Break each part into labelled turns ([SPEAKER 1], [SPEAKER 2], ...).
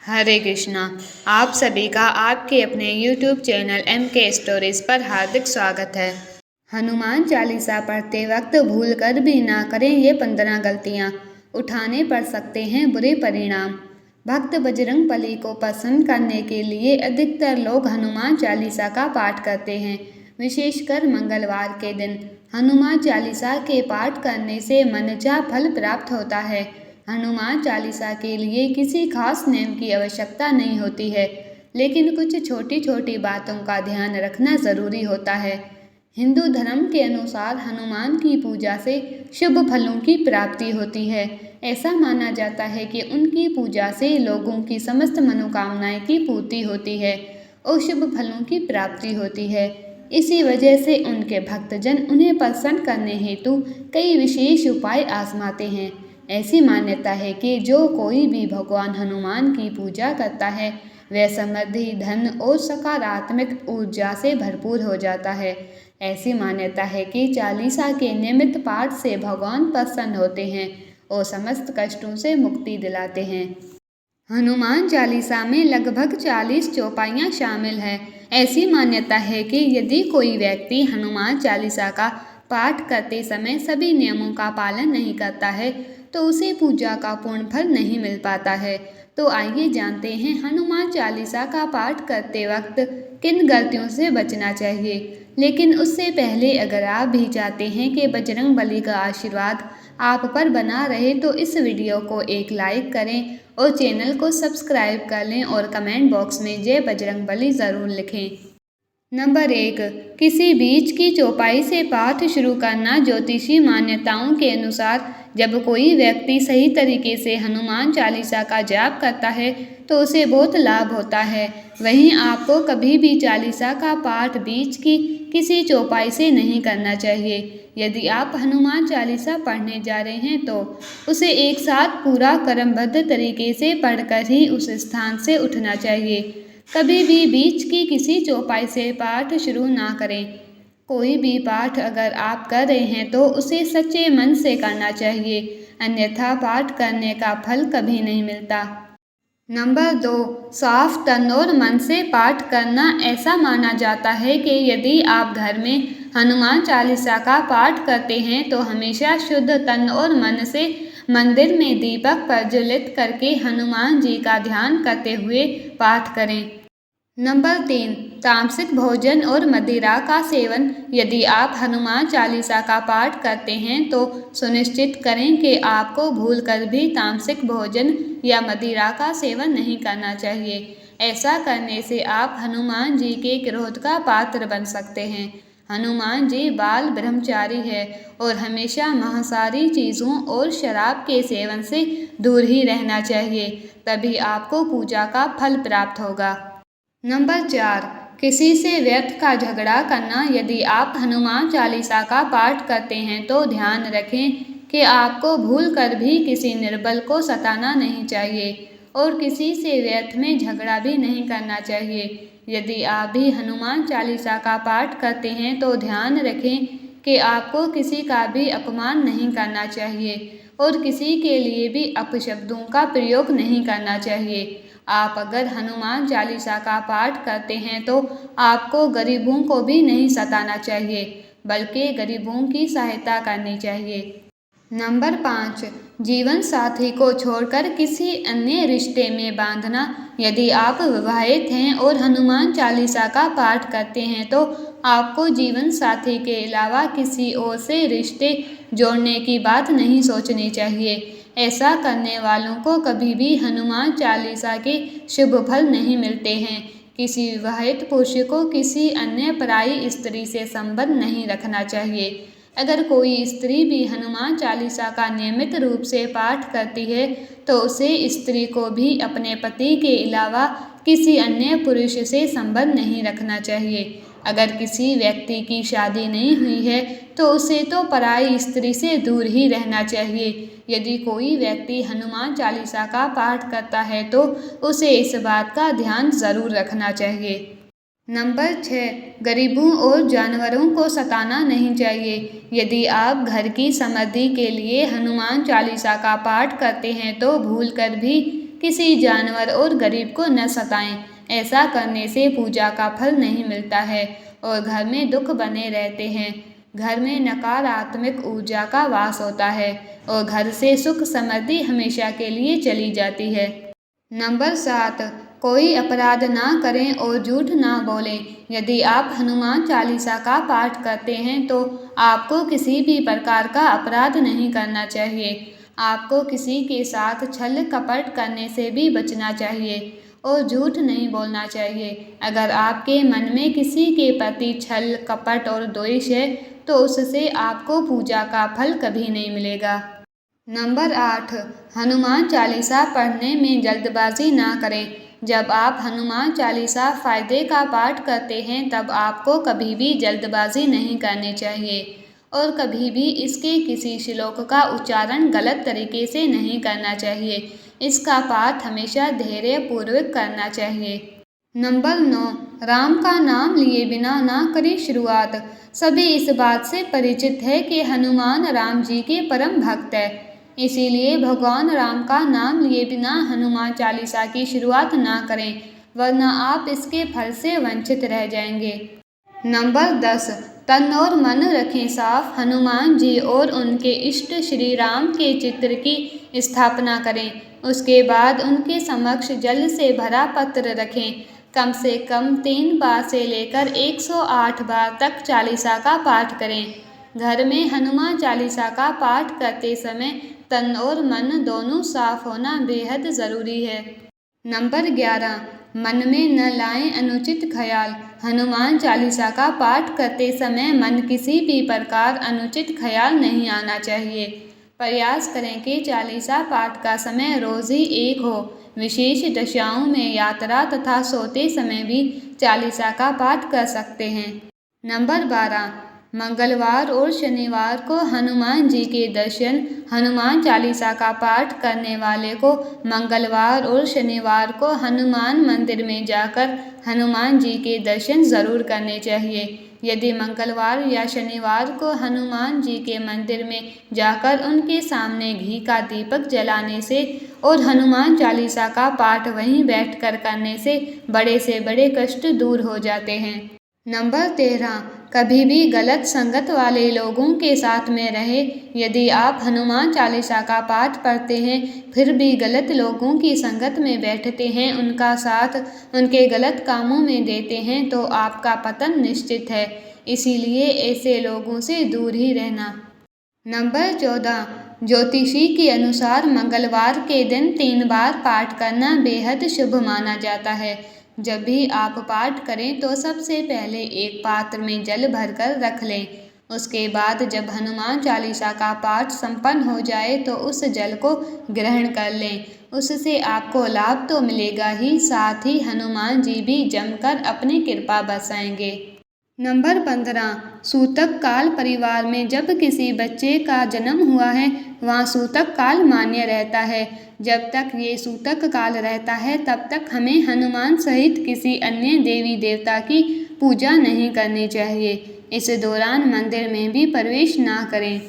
[SPEAKER 1] हरे कृष्णा। आप सभी का आपके अपने YouTube चैनल MK स्टोरीज पर हार्दिक स्वागत है। हनुमान चालीसा पढ़ते वक्त भूल कर भी ना करें ये 15 गलतियाँ, उठाने पड़ सकते हैं बुरे परिणाम। भक्त बजरंगबली को प्रसन्न करने के लिए अधिकतर लोग हनुमान चालीसा का पाठ करते हैं। विशेषकर मंगलवार के दिन हनुमान चालीसा के पाठ करने से मनचाहा फल प्राप्त होता है। हनुमान चालीसा के लिए किसी खास नियम की आवश्यकता नहीं होती है, लेकिन कुछ छोटी छोटी बातों का ध्यान रखना ज़रूरी होता है। हिंदू धर्म के अनुसार हनुमान की पूजा से शुभ फलों की प्राप्ति होती है। ऐसा माना जाता है कि उनकी पूजा से लोगों की समस्त मनोकामनाएं की पूर्ति होती है और शुभ फलों की प्राप्ति होती है। इसी वजह से उनके भक्तजन उन्हें प्रसन्न करने हेतु कई विशेष उपाय आजमाते हैं। ऐसी मान्यता है कि जो कोई भी भगवान हनुमान की पूजा करता है वह समृद्धि, धन और सकारात्मक ऊर्जा से भरपूर हो जाता है। ऐसी मान्यता है कि चालीसा के नियमित पाठ से भगवान प्रसन्न होते हैं और समस्त कष्टों से मुक्ति दिलाते हैं। हनुमान चालीसा में लगभग 40 चौपाइयाँ शामिल हैं। ऐसी मान्यता है कि यदि कोई व्यक्ति हनुमान चालीसा का पाठ करते समय सभी नियमों का पालन नहीं करता है तो उसे पूजा का पूर्ण फल नहीं मिल पाता है। तो आइए जानते हैं हनुमान चालीसा का पाठ करते वक्त किन गलतियों से बचना चाहिए। लेकिन उससे पहले अगर आप भी चाहते हैं कि बजरंगबली का आशीर्वाद आप पर बना रहे तो इस वीडियो को एक लाइक करें और चैनल को सब्सक्राइब कर लें और कमेंट बॉक्स में जय बजरंगबली ज़रूर लिखें। नंबर 1, किसी बीच की चौपाई से पाठ शुरू करना। ज्योतिषी मान्यताओं के अनुसार जब कोई व्यक्ति सही तरीके से हनुमान चालीसा का जाप करता है तो उसे बहुत लाभ होता है। वहीं आपको कभी भी चालीसा का पाठ बीच की किसी चौपाई से नहीं करना चाहिए। यदि आप हनुमान चालीसा पढ़ने जा रहे हैं तो उसे एक साथ पूरा क्रमबद्ध तरीके से पढ़कर ही उस स्थान से उठना चाहिए। कभी भी बीच की किसी चौपाई से पाठ शुरू ना करें। कोई भी पाठ अगर आप कर रहे हैं तो उसे सच्चे मन से करना चाहिए, अन्यथा पाठ करने का फल कभी नहीं मिलता। नंबर 2, साफ तन और मन से पाठ करना। ऐसा माना जाता है कि यदि आप घर में हनुमान चालीसा का पाठ करते हैं तो हमेशा शुद्ध तन और मन से मंदिर में दीपक प्रज्वलित करके हनुमान जी का ध्यान करते हुए पाठ करें। नंबर 3, तामसिक भोजन और मदिरा का सेवन। यदि आप हनुमान चालीसा का पाठ करते हैं तो सुनिश्चित करें कि आपको भूलकर भी तामसिक भोजन या मदिरा का सेवन नहीं करना चाहिए। ऐसा करने से आप हनुमान जी के क्रोध का पात्र बन सकते हैं। हनुमान जी बाल ब्रह्मचारी है और हमेशा मांसाहारी चीज़ों और शराब के सेवन से दूर ही रहना चाहिए, तभी आपको पूजा का फल प्राप्त होगा। नंबर 4, किसी से व्यर्थ का झगड़ा करना। यदि आप हनुमान चालीसा का पाठ करते हैं तो ध्यान रखें कि आपको भूलकर भी किसी निर्बल को सताना नहीं चाहिए और किसी से व्यर्थ में झगड़ा भी नहीं करना चाहिए। यदि आप भी हनुमान चालीसा का पाठ करते हैं तो ध्यान रखें कि आपको किसी का भी अपमान नहीं करना चाहिए और किसी के लिए भी अपशब्दों का प्रयोग नहीं करना चाहिए। आप अगर हनुमान चालीसा का पाठ करते हैं तो आपको गरीबों को भी नहीं सताना चाहिए, बल्कि गरीबों की सहायता करनी चाहिए। नंबर 5, जीवन साथी को छोड़कर किसी अन्य रिश्ते में बांधना। यदि आप विवाहित हैं और हनुमान चालीसा का पाठ करते हैं तो आपको जीवन साथी के अलावा किसी और से रिश्ते जोड़ने की बात नहीं सोचनी चाहिए। ऐसा करने वालों को कभी भी हनुमान चालीसा के शुभ फल नहीं मिलते हैं। किसी विवाहित पुरुष को किसी अन्य पराई स्त्री से संबंध नहीं रखना चाहिए। अगर कोई स्त्री भी हनुमान चालीसा का नियमित रूप से पाठ करती है तो उसे स्त्री को भी अपने पति के अलावा किसी अन्य पुरुष से संबंध नहीं रखना चाहिए। अगर किसी व्यक्ति की शादी नहीं हुई है तो उसे तो पराई स्त्री से दूर ही रहना चाहिए। यदि कोई व्यक्ति हनुमान चालीसा का पाठ करता है तो उसे इस बात का ध्यान ज़रूर रखना चाहिए। नंबर 6, गरीबों और जानवरों को सताना नहीं चाहिए। यदि आप घर की समृद्धि के लिए हनुमान चालीसा का पाठ करते हैं तो भूलकर भी किसी जानवर और गरीब को न सताएं। ऐसा करने से पूजा का फल नहीं मिलता है और घर में दुख बने रहते हैं। घर में नकारात्मक ऊर्जा का वास होता है और घर से सुख समृद्धि हमेशा के लिए चली जाती है। नंबर 7, कोई अपराध ना करें और झूठ ना बोलें। यदि आप हनुमान चालीसा का पाठ करते हैं तो आपको किसी भी प्रकार का अपराध नहीं करना चाहिए। आपको किसी के साथ छल कपट करने से भी बचना चाहिए और झूठ नहीं बोलना चाहिए। अगर आपके मन में किसी के प्रति छल कपट और द्वेष है तो उससे आपको पूजा का फल कभी नहीं मिलेगा। नंबर 8, हनुमान चालीसा पढ़ने में जल्दबाजी ना करें। जब आप हनुमान चालीसा फायदे का पाठ करते हैं तब आपको कभी भी जल्दबाजी नहीं करनी चाहिए और कभी भी इसके किसी श्लोक का उच्चारण गलत तरीके से नहीं करना चाहिए। इसका पाठ हमेशा धैर्य पूर्वक करना चाहिए। नंबर 9, राम का नाम लिए बिना ना करें शुरुआत। सभी इस बात से परिचित है कि हनुमान राम जी के परम भक्त है, इसीलिए भगवान राम का नाम लिए बिना हनुमान चालीसा की शुरुआत ना करें, वरना आप इसके फल से वंचित रह जाएंगे। नंबर 10, तन और मन रखें साफ। हनुमान जी और उनके इष्ट श्री राम के चित्र की स्थापना करें। उसके बाद उनके समक्ष जल से भरा पत्र रखें। कम से कम 3 बार से लेकर 108 बार तक चालीसा का पाठ करें। घर में हनुमान चालीसा का पाठ करते समय तन और मन दोनों साफ होना बेहद ज़रूरी है। नंबर 11, मन में न लाएं अनुचित ख्याल। हनुमान चालीसा का पाठ करते समय मन किसी भी प्रकार अनुचित ख्याल नहीं आना चाहिए। प्रयास करें कि चालीसा पाठ का समय रोज़ ही एक हो। विशेष दशाओं में यात्रा तथा सोते समय भी चालीसा का पाठ कर सकते हैं। नंबर 12, मंगलवार और शनिवार को हनुमान जी के दर्शन। हनुमान चालीसा का पाठ करने वाले को मंगलवार और शनिवार को हनुमान मंदिर में जाकर हनुमान जी के दर्शन ज़रूर करने चाहिए। यदि मंगलवार या शनिवार को हनुमान जी के मंदिर में जाकर उनके सामने घी का दीपक जलाने से और हनुमान चालीसा का पाठ वहीं बैठकर करने से बड़े कष्ट दूर हो जाते हैं। नंबर 13, कभी भी गलत संगत वाले लोगों के साथ में रहे। यदि आप हनुमान चालीसा का पाठ पढ़ते हैं फिर भी गलत लोगों की संगत में बैठते हैं, उनका साथ उनके गलत कामों में देते हैं तो आपका पतन निश्चित है, इसीलिए ऐसे लोगों से दूर ही रहना। नंबर 14, ज्योतिषी के अनुसार मंगलवार के दिन 3 बार पाठ करना बेहद शुभ माना जाता है। जब भी आप पाठ करें तो सबसे पहले एक पात्र में जल भरकर रख लें। उसके बाद जब हनुमान चालीसा का पाठ संपन्न हो जाए तो उस जल को ग्रहण कर लें। उससे आपको लाभ तो मिलेगा ही, साथ ही हनुमान जी भी जमकर अपनी कृपा बरसाएंगे। नंबर 15, सूतक काल परिवार में जब किसी बच्चे का जन्म हुआ है वहाँ सूतक काल मान्य रहता है। जब तक ये सूतक काल रहता है तब तक हमें हनुमान सहित किसी अन्य देवी देवता की पूजा नहीं करनी चाहिए। इस दौरान मंदिर में भी प्रवेश ना करें।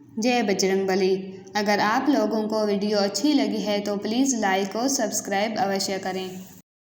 [SPEAKER 1] जय बजरंगबली। अगर आप लोगों को वीडियो अच्छी लगी है तो प्लीज़ लाइक और सब्सक्राइब अवश्य करें।